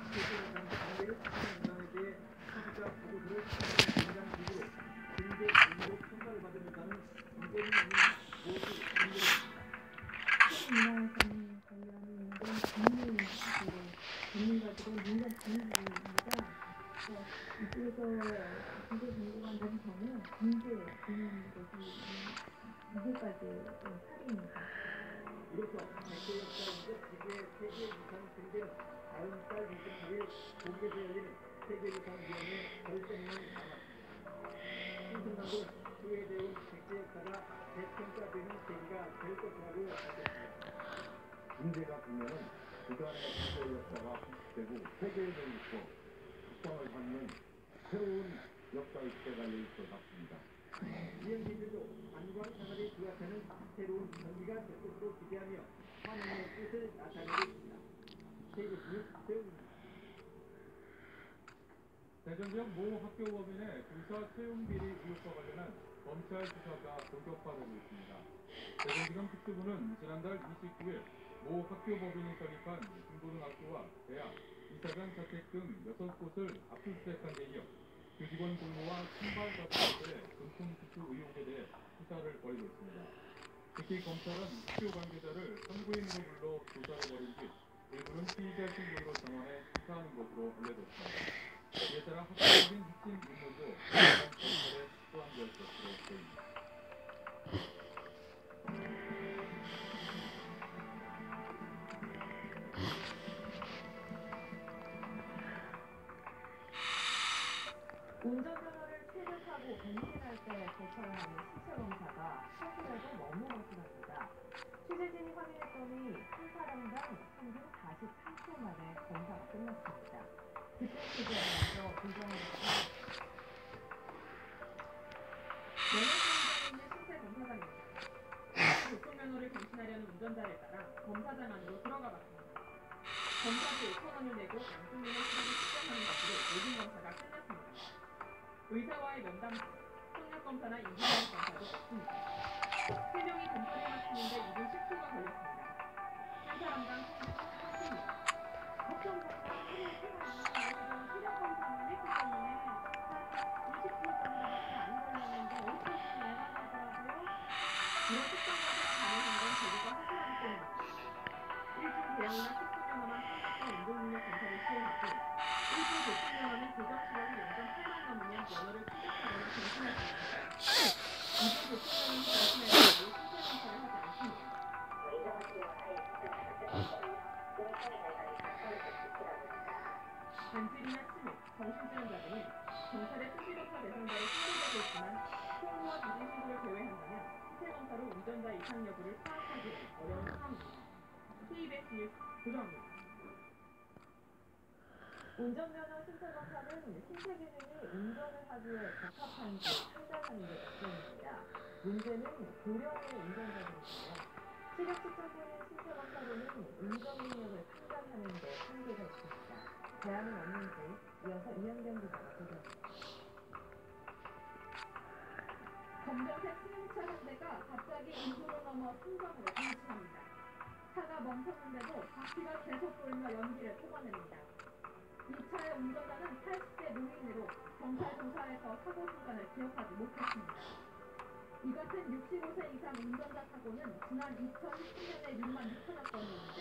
관계를 하는 인간에 대해 소비자 보고서를 인간 기구로 공개 공로 평가를 받으려는 문제는 아닌 모두 공개했습니다. 민원을 관리하는 건 전문가들의 민간 전문가입니다. 이쪽에서 공개 공고가 나기 전에 공개되는 것이 이제까지 사례입니다. 이로써 100개 역사인데 세계 유산 등재는 다음 달 28일 공개되어 열리는 세계유산위원회 결정문을 나왔습니다. 신선당도 후회되온 100개 역사가 재평가되는 계기가 될 것이라고 밝혔습니다. 문제가 되면은 그간의 세계 역사가 회복되고 세계에 대해서 각광을 받는 새로운 역사의 시대가 열릴 것 같습니다. 지역민들도 관광산업이 부각하는 새로운 전기가 될 것으로 기대하며 환영의 뜻을 나타내고 있습니다. KBS 뉴스 배우입니다. 대전 지역 모 학교법인의 교사 채용비리 의혹과 관련한 검찰 수사가 본격화되고 있습니다. 대전지검 특수부는 지난달 29일 모 학교법인이 설립한 중고등학교와 대학, 이사장 자택 등 6곳을 압수수색한 데 이어 교직원 공모와 신발 과정의 금품 수수 의혹에 대해 수사를 벌이고 있습니다. 특히 검찰은 학교 관계자를 선고인으로 불러 조사를 벌인 뒤 일부는 피의자 신분으로 전환해 수사하는 것으로 알려졌습니다. 이에 따라 학교법인 핵심 인물도 검찰에 소환될 것으로 보입니다. 운전면허를 취득하고 갱신할 때 거쳐야 하는 신체검사가 사실에도 너무 거슬립니다. 취재진이 확인했더니 한 사람당 평균 48초 만에 검사가 끝났습니다. 그때 취재에 먼저 불정하겠습니다. 면허증 있는 신체검사장입니다. 교통면허를 갱신하려는 운전자를 따라 검사장 안으로 들어가 봤습니다. 검사비 5,000원을 내고 양승민의 수리를 측정하는 것으로 모든 검사가 끝났습니다. 의사와의 면담 중 성역검사나 인지능력 검사도 없습니다. 3명이 검사를 마치는데 2분 10초가 걸렸습니다. 한 사람당 평균 3초입니다. 보통 검사는 시력 검사만 했기 때문에 한 20분 정도밖에 안 걸렸는데 5초씩 내려가더라고요. 이런 특정 과정을 가능한 건 제도가 허술하기 때문입니다. 1중 대형이나 특수면허만 3년 운동능력 검사를 시행하고 1중 교통면허는 교정 시간이 0.8만 넘으면 면허를 취득하거나 갱신할 수 있습니다. 2중 교통면허는 갱신할 경우 신체검사를 하지 않습니다. 간질이나 치매, 정신질환자 등은 경찰의 수시검사 대상자로 신고되고 있지만 통로와 비리 신고를 제외한다면 신체검사로 운전자 이상 여부를 파악하기는 어려운 상황입니다. KBS 뉴스 조정입니다. 운전면허 신체검사는 신체 기능이 운전을 하기에 적합한지 판단하는 게 목적입니다. 문제는 고령의 운전자들인데요. 시력 측정보는 신체검사로는 운전 능력을 판단하는 데 한계가 있습니다. 대안은 없는지 이어서 이현경 기자가 보도합니다. 검정색 승용차 한 대가 갑자기 인도로 넘어 순정으로 방치합니다. 차가 멈췄는데도 바퀴가 계속 돌며 연기를 뽑아냅니다. 이 차의 운전자는 80대 노인으로 경찰 조사에서 사고 순간을 기억하지 못했습니다. 이 같은 65세 이상 운전자 사고는 지난 2010년에 6만 6천여 건이었는데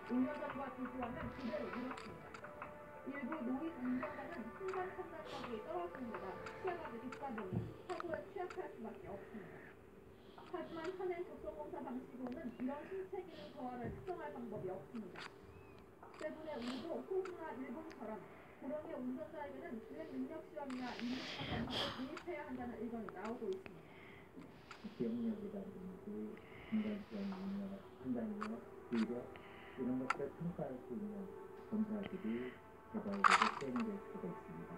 5년 전과 비교하면 2배로 늘었습니다. 일부 노인 운전자는 순간 판단력이 떨어지는 데다 시야가 있다 보니 사고에 취약할 수밖에 없습니다. 하지만 현행 교통검사 방식으로는 이런 신체 기능 저하를 측정할 방법이 없습니다. 때문에 우리도 호주나 일본처럼 고령의 운전자에게는 주행 능력 시험이나 인증차 검사를 도입해야 한다는 의견이 나오고 있습니다. 기억력이라든지 인간성 능력, 판단력, 기력 이런 것들을 평가할 수 있는 검사들이 개발되고 시행될 수가 있습니다.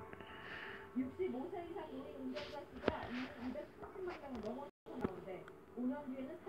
65세 이상 노인 운전자 수가 이미 230만 명을 넘어서 나오는데 5년 뒤에는